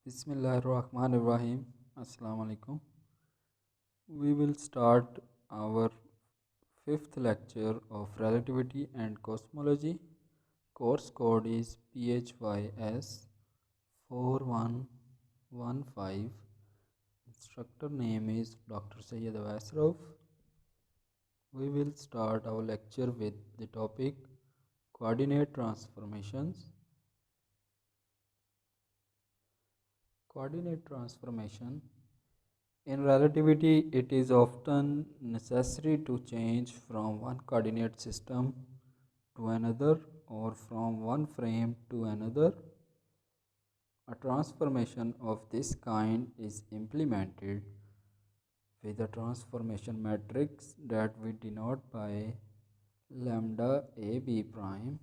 Bismillahirrahmanirrahim. Assalamu alaikum. We will start our fifth lecture of relativity and cosmology. Course code is PHYS 4115. Instructor name is Dr. Sayyid Awais. We will start our lecture with the topic coordinate transformations. Coordinate transformation. In relativity, it is often necessary to change from one coordinate system to another or from one frame to another. A transformation of this kind is implemented with a transformation matrix that we denote by lambda AB prime.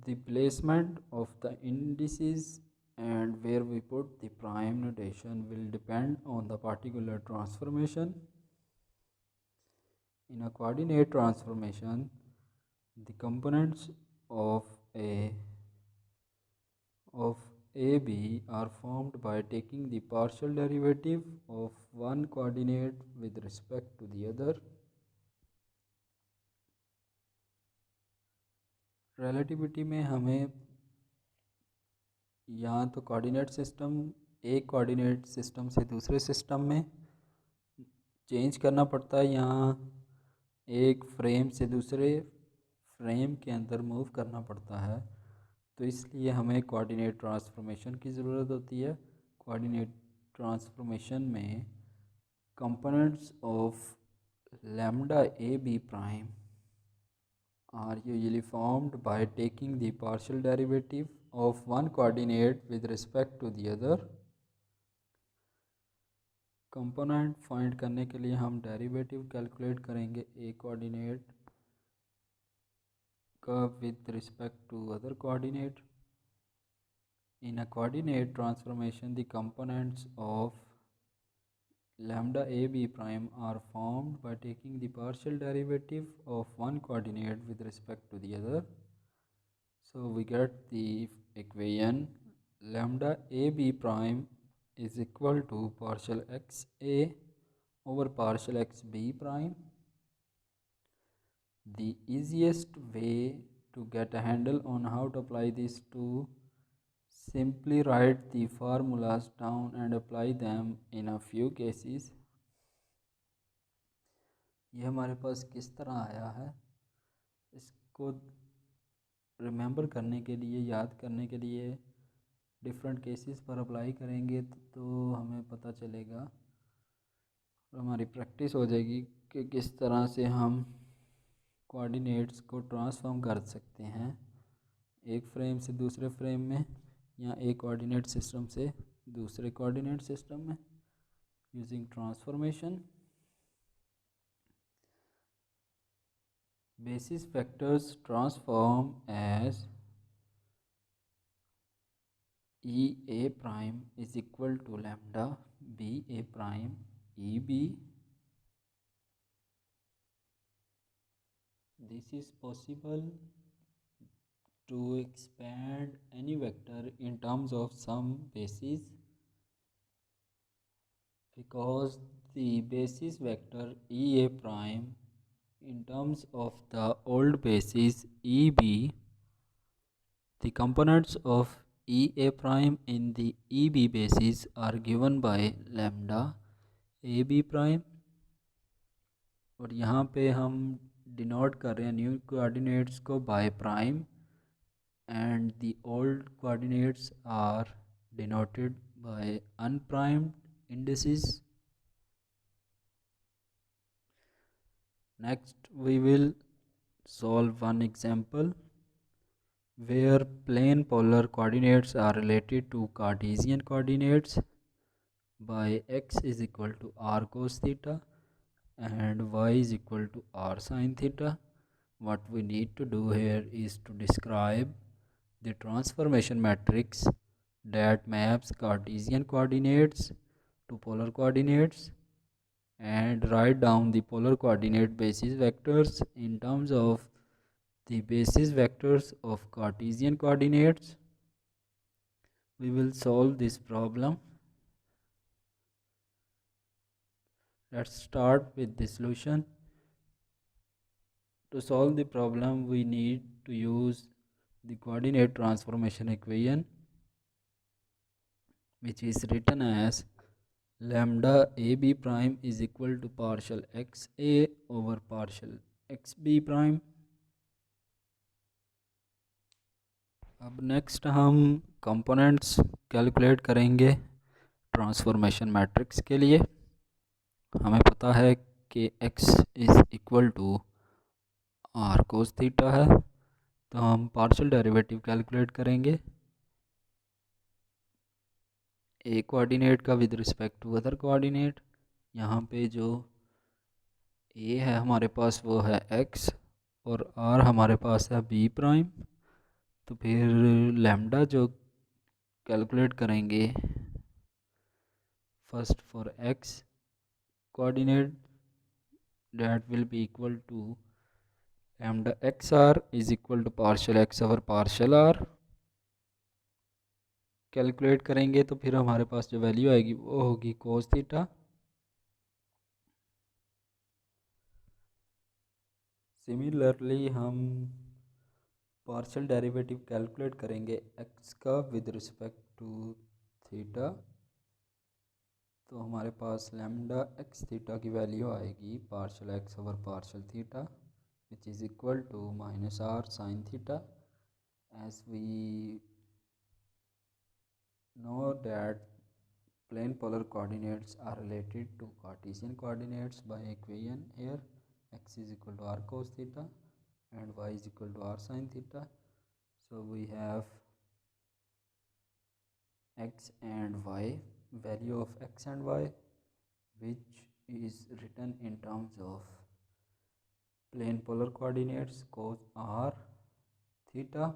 The placement of the indices and where we put the prime notation will depend on the particular transformation. In a coordinate transformation, the components of AB are formed by taking the partial derivative of one coordinate with respect to the other. Relativity में हमें या तो coordinate system एक coordinate system से दूसरे system में change करना पड़ता है, यहाँ एक फ्रेम से दूसरे फ्रेम के अंदर मूव करना पड़ता है, तो इसलिए हमें कोऑर्डिनेट ट्रांसफॉर्मेशन की ज़रूरत होती है. कोऑर्डिनेट ट्रांसफॉर्मेशन में components of lambda A B prime are usually formed by taking the partial derivative of one coordinate with respect to the other. Component find करने के लिए हम डेरिवेटिव कैलकुलेट करेंगे एक कोऑर्डिनेट का with respect to other coordinate. In a coordinate transformation the components of lambda a b prime are formed by taking the partial derivative of one coordinate with respect to the other. So we get the equation lambda a b prime is equal to partial x a over partial x b prime. The easiest way to get a handle on how to apply these two, simply write the formulas down and apply them in a few cases. ये हमारे पास किस तरह आया है, इसको remember करने के लिए, याद करने के लिए डिफरेंट केसेस पर अप्लाई करेंगे तो हमें पता चलेगा और हमारी प्रैक्टिस हो जाएगी कि किस तरह से हम कोऑर्डिनेट्स को ट्रांसफॉर्म कर सकते हैं एक फ्रेम से दूसरे फ्रेम में या एक कोऑर्डिनेट सिस्टम से दूसरे कोऑर्डिनेट सिस्टम में using transformation. Basis vectors transform as E a prime is equal to lambda B a prime E b. This is possible to expand any vector in terms of some basis because the basis vector E a prime in terms of the old basis EB, the components of EA prime in the EB basis are given by lambda AB prime. और यहाँ पे हम denote कर रहे हैं new coordinates को by prime and the old coordinates are denoted by unprimed indices. Next we will solve one example where plane polar coordinates are related to Cartesian coordinates by x is equal to r cos theta and y is equal to r sin theta. What we need to do here is to describe the transformation matrix that maps Cartesian coordinates to polar coordinates and write down the polar coordinate basis vectors in terms of the basis vectors of Cartesian coordinates. We will solve this problem. Let's start with the solution. To solve the problem, we need to use the coordinate transformation equation, which is written as lambda ab prime is equal to partial xa over partial xb prime. अब next हम components calculate करेंगे transformation matrix के लिए. हमें पता है कि x is equal to r cos theta है, तो हम पार्शियल डेरिवेटिव कैलकुलेट करेंगे ए कोऑर्डिनेट का with respect to other coordinate. यहाँ पे जो ए है हमारे पास वो है x और r हमारे पास है b प्राइम. तो फिर लैम्डा जो कैलकुलेट करेंगे first for x coordinate, that will be equal to lambda xr is equal to partial x over partial r. Calculate करेंगे तो फिर हमारे पास जो वैल्यू आएगी वो होगी कोस थीटा. सिमिलरली हम पार्शियल डेरिवेटिव कैलकुलेट करेंगे x का विद रिस्पेक्ट टू थीटा. तो हमारे पास लैम्डा एक्स थीटा की वैल्यू आएगी partial x over partial theta, which is equal to minus r sin theta. As we know that plane polar coordinates are related to Cartesian coordinates by equation here, x is equal to r cos theta and y is equal to r sin theta. So we have x and y, value of x and y, which is written in terms of plane polar coordinates cos r theta.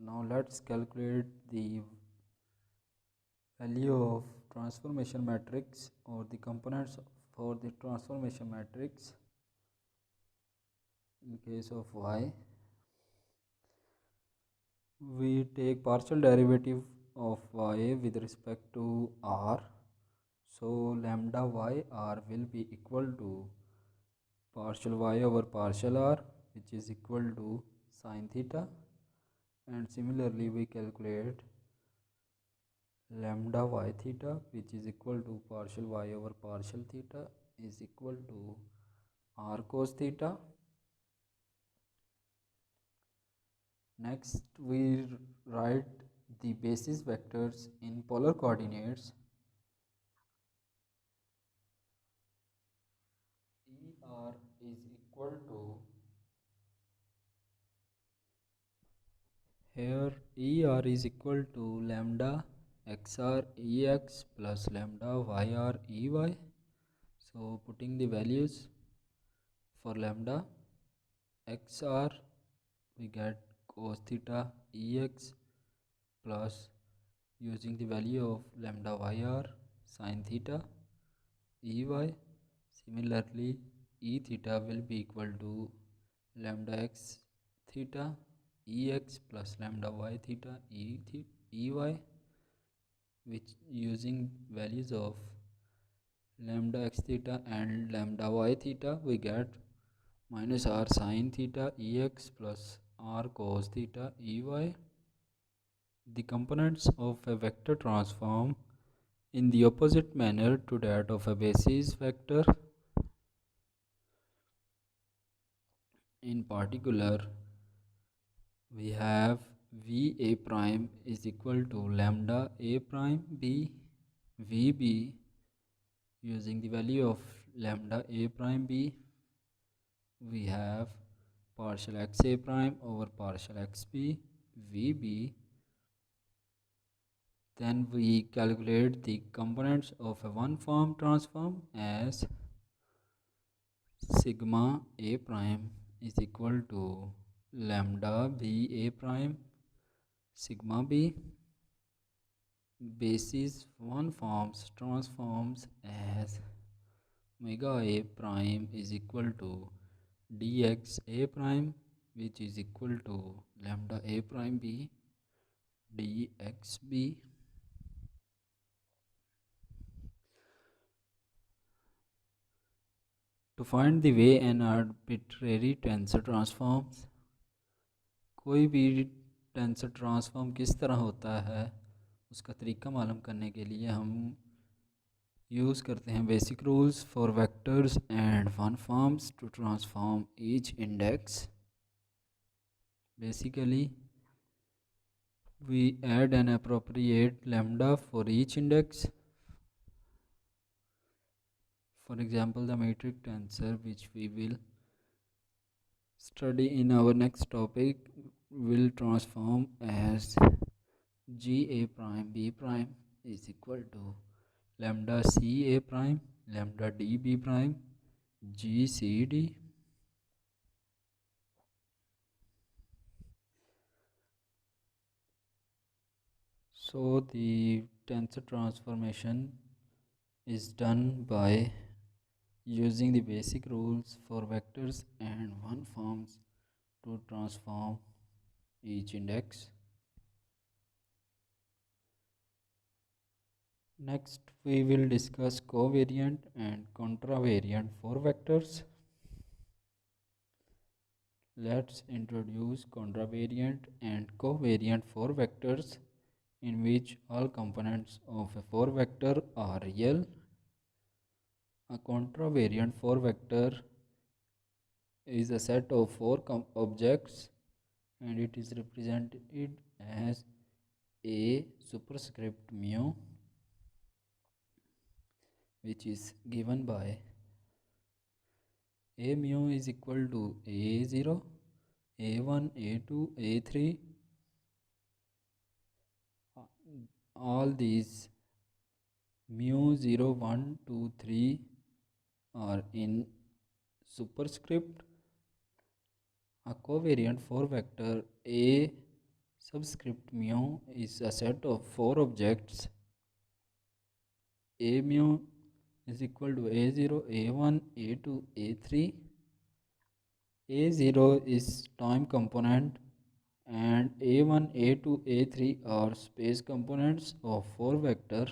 Now let's calculate the value of transformation matrix or the components for the transformation matrix. In case of y, we take partial derivative of y with respect to r. So lambda y r will be equal to partial y over partial r, which is equal to sin theta. And similarly we calculate lambda y theta, which is equal to partial y over partial theta is equal to r cos theta. Next we write the basis vectors in polar coordinates. Er is equal to, here Er is equal to lambda xr ex plus lambda yr ey. So putting the values for lambda xr, we get cos theta ex plus using the value of lambda yr sin theta ey. Similarly e theta will be equal to lambda x theta ex plus lambda y theta ey, which using values of lambda x theta and lambda y theta we get minus r sin theta ex plus r cos theta ey. The components of a vector transform in the opposite manner to that of a basis vector. In particular, we have va prime is equal to lambda a prime b vb. Using the value of lambda a prime b, we have partial xa prime over partial xb vb. Then we calculate the components of a one-form transform as sigma a prime is equal to lambda b a prime sigma b. Basis one forms transforms as omega a prime is equal to dx a prime which is equal to lambda a prime b dxb. To find the way an arbitrary tensor transforms, कोई भी tensor transform किस तरह होता है उसका तरीका मालूम करने के लिए हम यूज़ करते हैं basic rules for vectors and one forms to transform each index. Basically, we add an appropriate lambda for each index. For example, the metric tensor, which we will study in our next topic, will transform as g a prime b prime is equal to lambda c a prime lambda d b prime g c d. So the tensor transformation is done by using the basic rules for vectors and one forms to transform each index. Next, we will discuss covariant and contravariant for vectors. Let's introduce contravariant and covariant for vectors, in which all components of a 4 vector are real. A contravariant 4 vector is a set of 4 objects, and it is represented as a superscript mu, which is given by a mu is equal to a0, a1, a2, a3. All these mu 0, 1, 2, 3 are in superscript. A covariant 4 vector a subscript mu is a set of 4 objects. A mu is equal to a0, a1, a2, a3. a0 is time component and a1, a2, a3 are space components of 4 vector,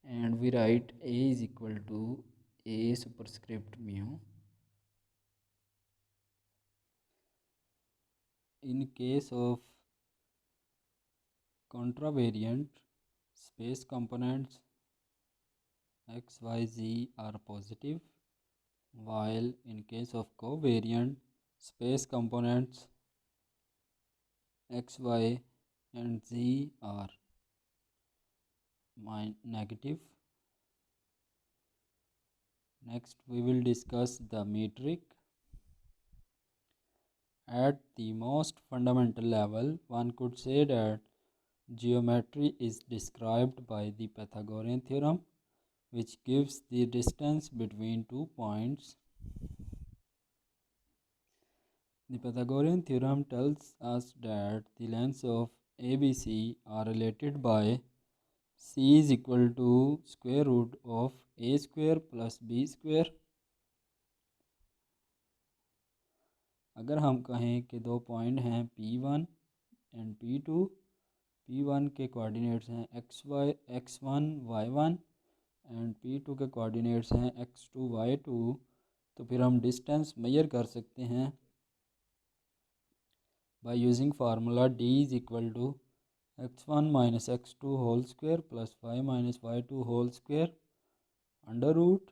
and we write a is equal to a superscript mu. In case of contravariant, space components x, y, z are positive, while in case of covariant, space components x, y and z are negative. Next, we will discuss the metric. At the most fundamental level, one could say that geometry is described by the Pythagorean theorem, which gives the distance between 2 points. The Pythagorean theorem tells us that the lengths of ABC are related by C is equal to square root of A square plus B square. अगर हम कहें कि दो point हैं P1 and P2, P1 के coordinates हैं x1 y1 and P2 के coordinates हैं x2 y2, तो फिर हम डिस्टेंस मेजर कर सकते हैं by using formula d is equal to x1 minus x2 whole square plus y minus y2 whole square under root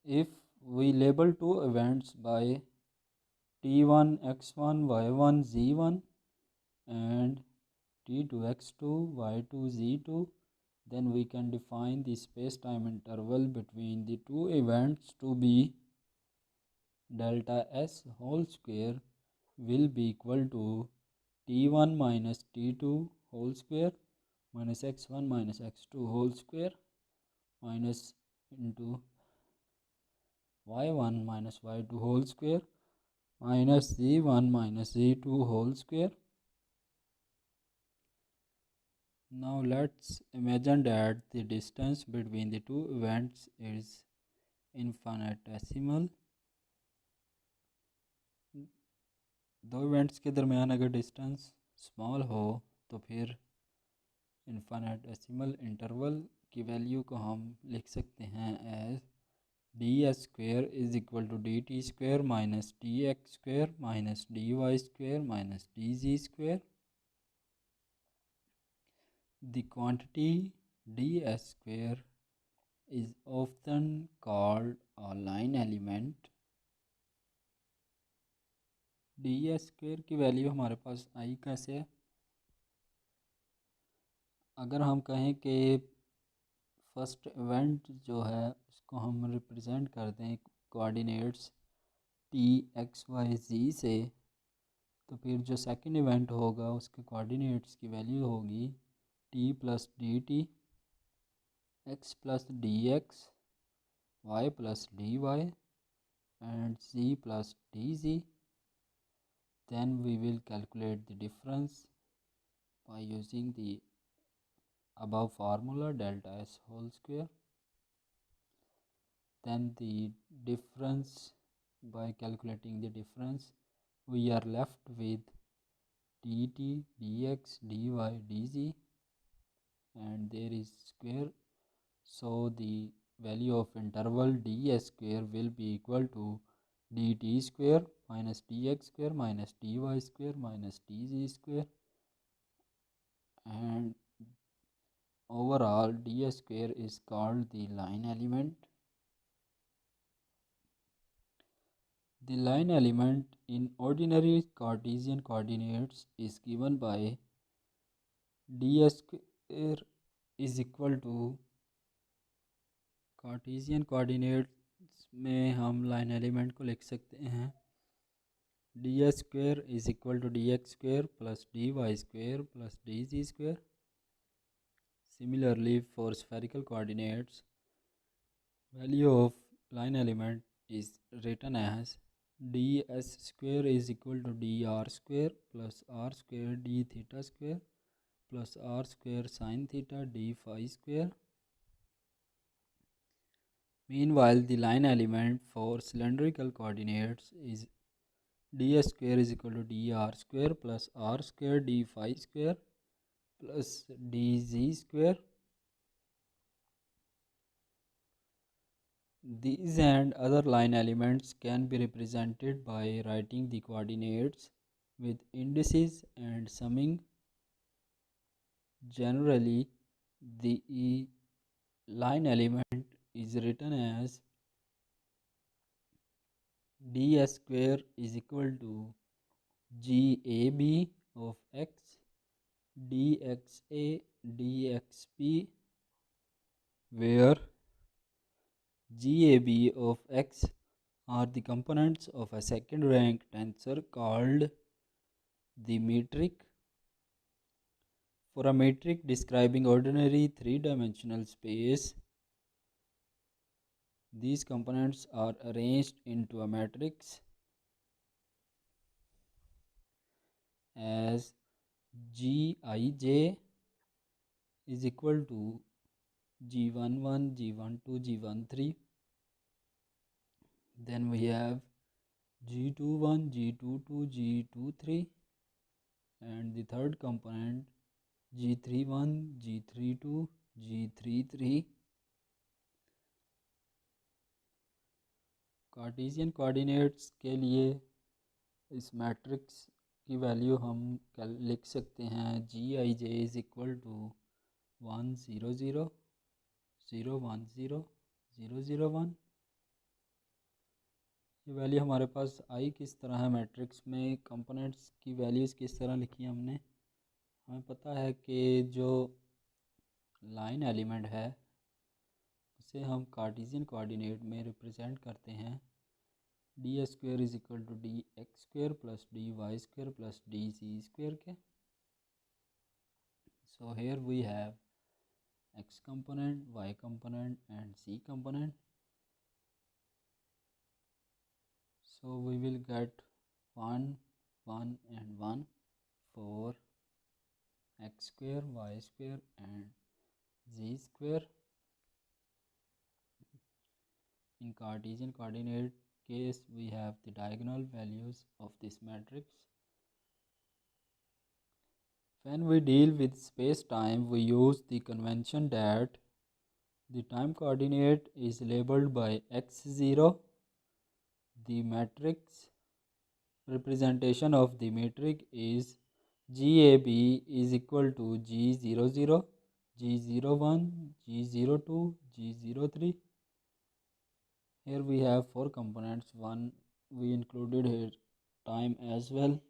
if we label two events by t1 x1 y1 z1 and t2 x2 y2 z2, then we can define the space-time interval between the two events to be delta s whole square will be equal to t1 minus t2 whole square minus x1 minus x2 whole square minus into y1 minus y2 whole square minus z1 minus z2 whole square. Now let's imagine that the distance between the two events is infinitesimal. दो events के दरमियान अगर distance small हो तो फिर इन्फिनेटेसिमल interval की value को हम लिख सकते हैं as d s square is equal to d t square minus d x square minus d y square minus d z square. The quantity ds square is often called a line element. ds square की value हमारे पास आई कैसे है? अगर हम कहें कि first event जो है उसको हम रिप्रेजेंट कर दें कोऑर्डिनेट्स टी एक्स वाई जी से, तो फिर जो सेकंड इवेंट होगा उसके कोऑर्डिनेट्स की वैल्यू होगी t plus d t, x plus d x, y plus d y and z plus dz. Then we will calculate the difference by using the above formula delta s whole square. Then the difference, by calculating the difference, we are left with dt dx dy dz, and there is square, so the value of interval ds square will be equal to dt square minus dx square minus dy square minus dz square, and overall ds square is called the line element. The line element in ordinary Cartesian coordinates is given by ds square is equal to, Cartesian coordinates में हम line element को लिख सकते हैं d s square is equal to d x square plus d y square plus d z square. Similarly, for spherical coordinates, value of line element is written as ds square is equal to dr square plus r square d theta square plus r square sin theta d phi square. Meanwhile, the line element for cylindrical coordinates is ds square is equal to dr square plus r square d phi square plus dz square. These and other line elements can be represented by writing the coordinates with indices and summing. Generally, the line element is written as ds square is equal to gab of x dxa dxp, where gab of x are the components of a second rank tensor called the metric. For a metric describing ordinary three-dimensional space, these components are arranged into a matrix as Gij is equal to G11, G12, G13. Then we have G21, G22, G23, and the third component G31, G32, G33. Cartesian coordinates के लिए इस matrix की value हम लिख सकते हैं जी आई जे is equal to 1 0 0 0 1 0 0 0 1. ये value हमारे पास आई किस तरह है मैट्रिक्स में, कंपोनेंट्स की वैल्यूज़ किस तरह लिखी है हमने. हमें पता है कि जो लाइन एलिमेंट है उसे हम कार्टेशियन कोऑर्डिनेट में रिप्रेजेंट करते हैं d s square is equal to d x square plus d y square plus d z square के. So here we have x component, y component and z component. So we will get 1 1 and 1 for x square, y square and z square. In Cartesian coordinate case, we have the diagonal values of this matrix. When we deal with space-time, we use the convention that the time coordinate is labeled by x0. The matrix representation of the matrix is GAB is equal to G00, G01, G02, G03. Here we have 4 components. One we included here time as well.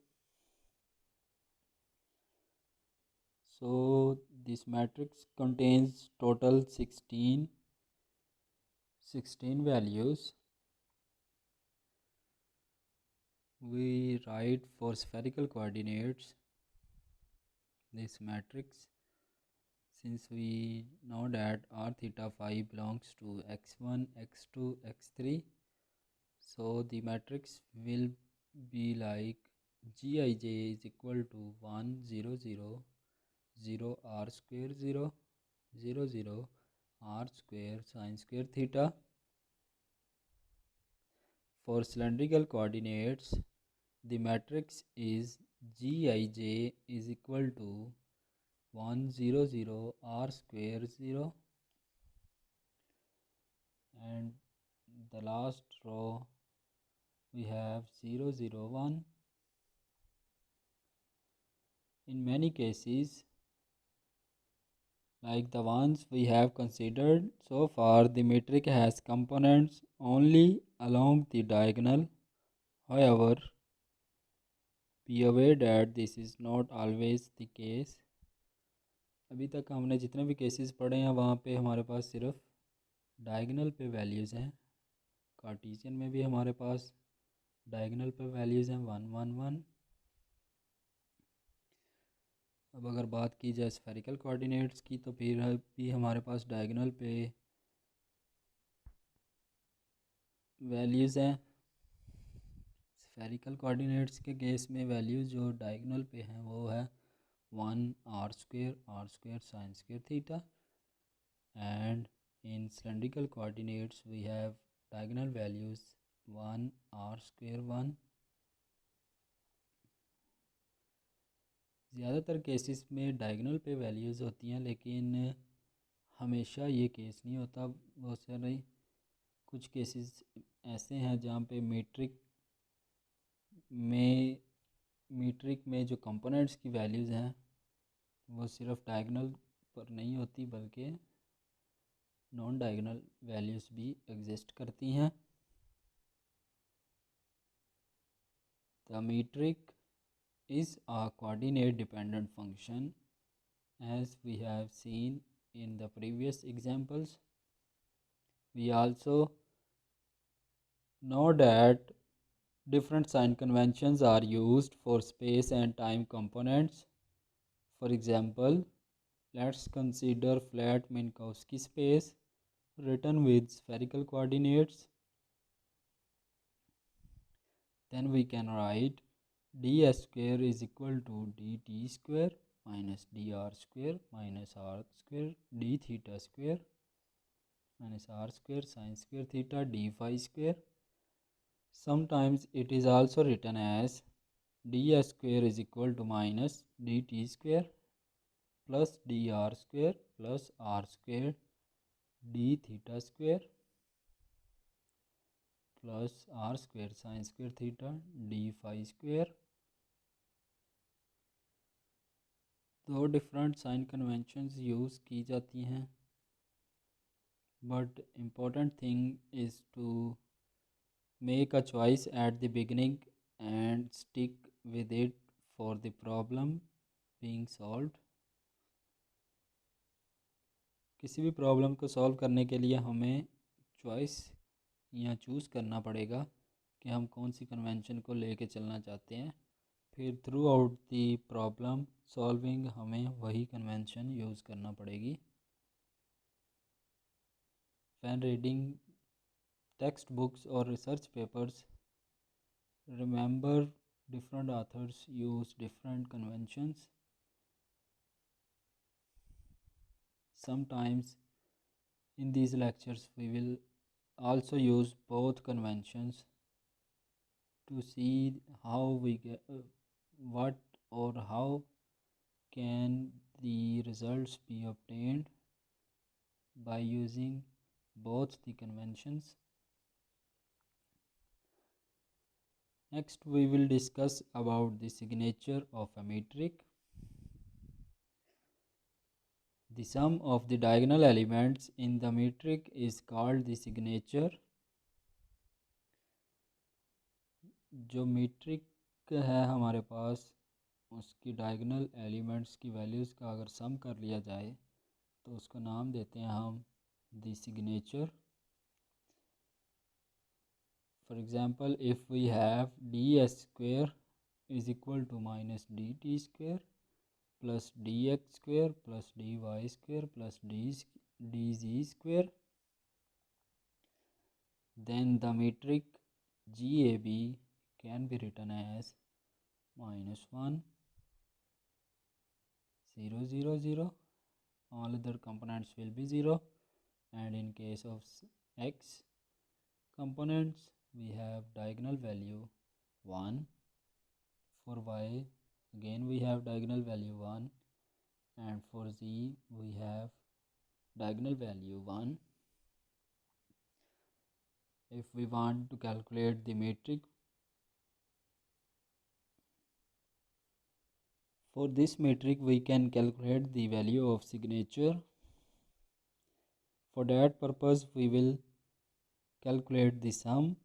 So this matrix contains total 16 values. We write for spherical coordinates this matrix, since we know that r theta phi belongs to x1, x2, x3. So the matrix will be like Gij is equal to 1 0 0 0 r square 0 0 0 r square sine square theta. For cylindrical coordinates, the matrix is Gij is equal to 1 0 0 r square 0, and the last row we have 0 0 1. In many cases, like the ones we have considered so far, the matrix has components only along the diagonal. However, be aware that this is not always the case. अभी तक हमने जितने भी cases पढ़े हैं वहाँ पे हमारे पास सिर्फ डायगोनल पे वैल्यूज़ हैं. कार्टीसियन में भी हमारे पास डायगोनल पे वैल्यूज़ हैं 1 1 1. अब अगर बात की जाए स्फेरिकल कोऑर्डिनेट्स की, तो फिर भी हमारे पास डायगोनल पे वैल्यूज़ हैं. स्फेरिकल कोऑर्डिनेट्स के केस में वैल्यूज़ जो डायगोनल पे हैं वो है 1 r square sin square theta, and in cylindrical coordinates we have diagonal values 1 r square 1. ज़्यादातर केसेस में डायगोनल पे वैल्यूज़ होती हैं, लेकिन हमेशा ये केस नहीं होता. बहुत सारे कुछ केसेस ऐसे हैं जहाँ पे मीट्रिक में जो कंपोनेंट्स की वैल्यूज़ हैं वो सिर्फ डायगोनल पर नहीं होती, बल्कि नॉन डायगोनल वैल्यूज़ भी एग्जिस्ट करती हैं. The metric is a coordinate dependent function, as we have seen in the previous examples. We also know that different sign conventions are used for space and time components. For example, let's consider flat Minkowski space written with spherical coordinates. Then we can write ds square is equal to dt square minus dr square minus r square d theta square minus r square sine square theta d phi square. Sometimes it is also written as ds square is equal to minus dt square plus dr square plus r square d theta square plus r square sine square theta d phi square. दो different sign conventions use की जाती हैं, but important thing is to make a choice at the beginning and stick with it for the problem being solved. किसी भी problem को solve करने के लिए हमें चॉइस या चूज़ करना पड़ेगा कि हम कौन सी कन्वेंशन को लेके चलना चाहते हैं. फिर through out the problem solving हमें वही कन्वेंशन यूज़ करना पड़ेगी. When reading textbooks or research papers, remember different authors use different conventions. sometimes in these lectures we will also use both conventions to see how we get what or how can the results be obtained by using both the conventions. Next we will discuss about the signature of a metric. The sum of the diagonal elements in the metric is called the signature. जो metric है हमारे पास उसकी diagonal elements की values का अगर सम कर लिया जाए तो उसको नाम देते हैं हम the signature. For example if we have d s square is equal to minus d t square plus d x square plus d y square plus d z square, then the metric GAB can be written as -1 0 0 0. All other components will be 0, and in case of x components we have diagonal value 1. For y again we have diagonal value 1, and for z we have diagonal value 1. If we want to calculate the metric, for this metric we can calculate the value of signature. For that purpose we will calculate the sum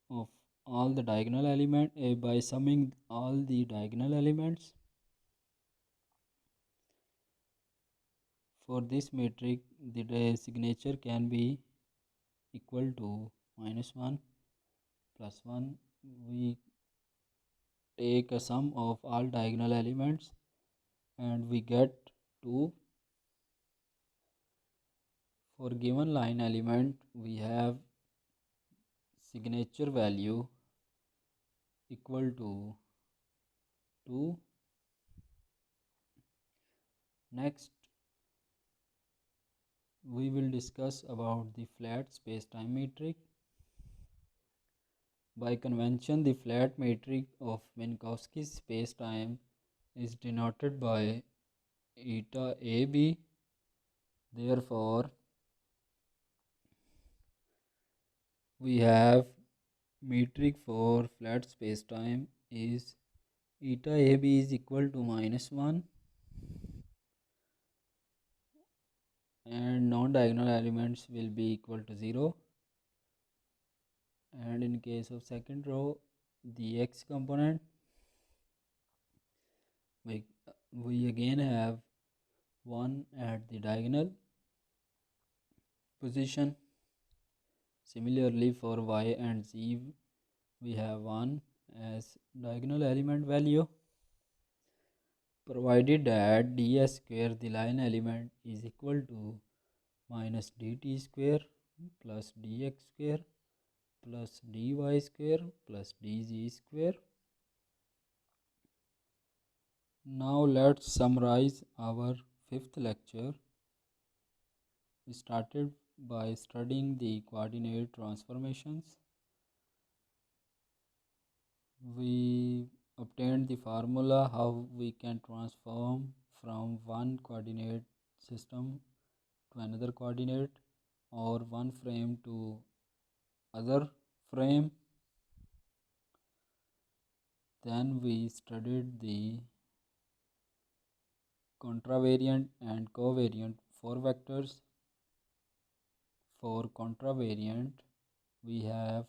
of all the diagonal element by summing all the diagonal elements. For this metric the signature can be equal to -1 plus 1. We take a sum of all diagonal elements and we get 2. For given line element we have signature value equal to 2. Next we will discuss about the flat spacetime metric. By convention the flat metric of Minkowski's spacetime is denoted by eta AB. Therefore we have metric for flat spacetime is eta AB is equal to -1 and non-diagonal elements will be equal to 0, and in case of second row the x component we again have 1 at the diagonal position. Similarly for y and z we have 1 as diagonal element value, provided that ds square the line element is equal to minus dt square plus dx square plus dy square plus dz square. Now let's summarize our fifth lecture. We started by studying the coordinate transformations. We obtained the formula how we can transform from one coordinate system to another coordinate or one frame to other frame. Then we studied the contravariant and covariant for vectors. For contravariant we have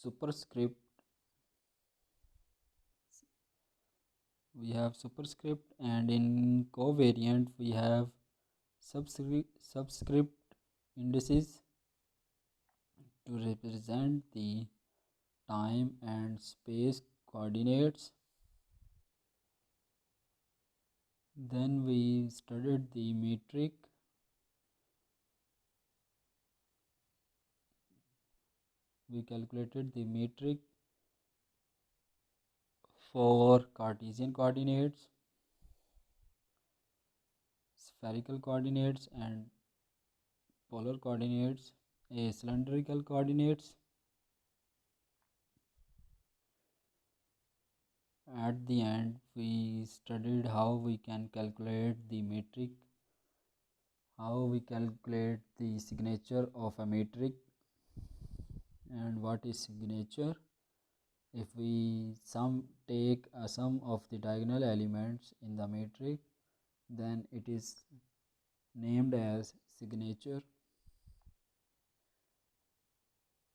superscript and in covariant we have subscript indices to represent the time and space coordinates. Then we studied the metric. We calculated the metric for Cartesian coordinates. spherical coordinates and polar coordinates, a cylindrical coordinates. At the end, we studied how we can calculate the metric, how we calculate the signature of a metric, and what is signature. If we take a sum of the diagonal elements in the matrix, then it is named as signature.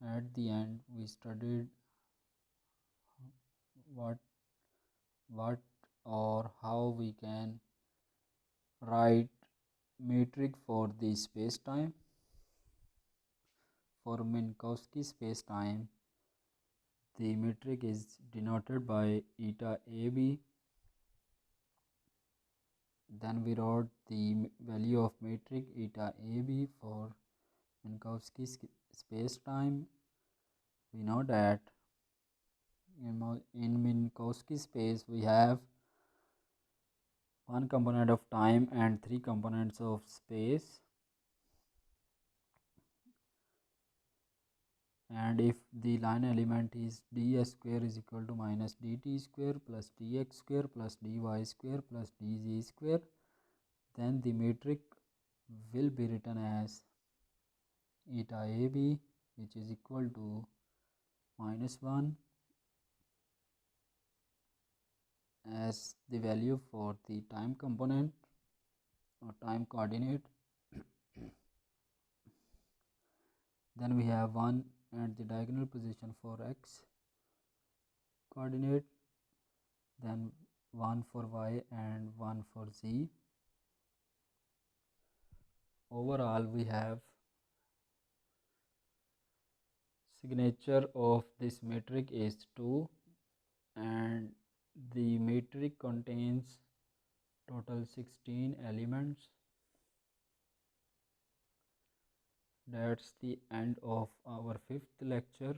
At the end, we studied what or how we can write metric for the space-time. For Minkowski space-time, the metric is denoted by eta AB. Then we wrote the value of metric eta AB for Minkowski space-time. We know that in Minkowski space we have one component of time and three components of space, and if the line element is ds square is equal to minus dt square plus dx square plus dy square plus dz square, then the metric will be written as eta AB, which is equal to minus 1 as the value for the time component or time coordinate. Then we have 1 at the diagonal position for x coordinate, then 1 for y and 1 for z. Overall, we have signature of this metric is 2, and the metric contains total 16 elements. That's the end of our 5th lecture.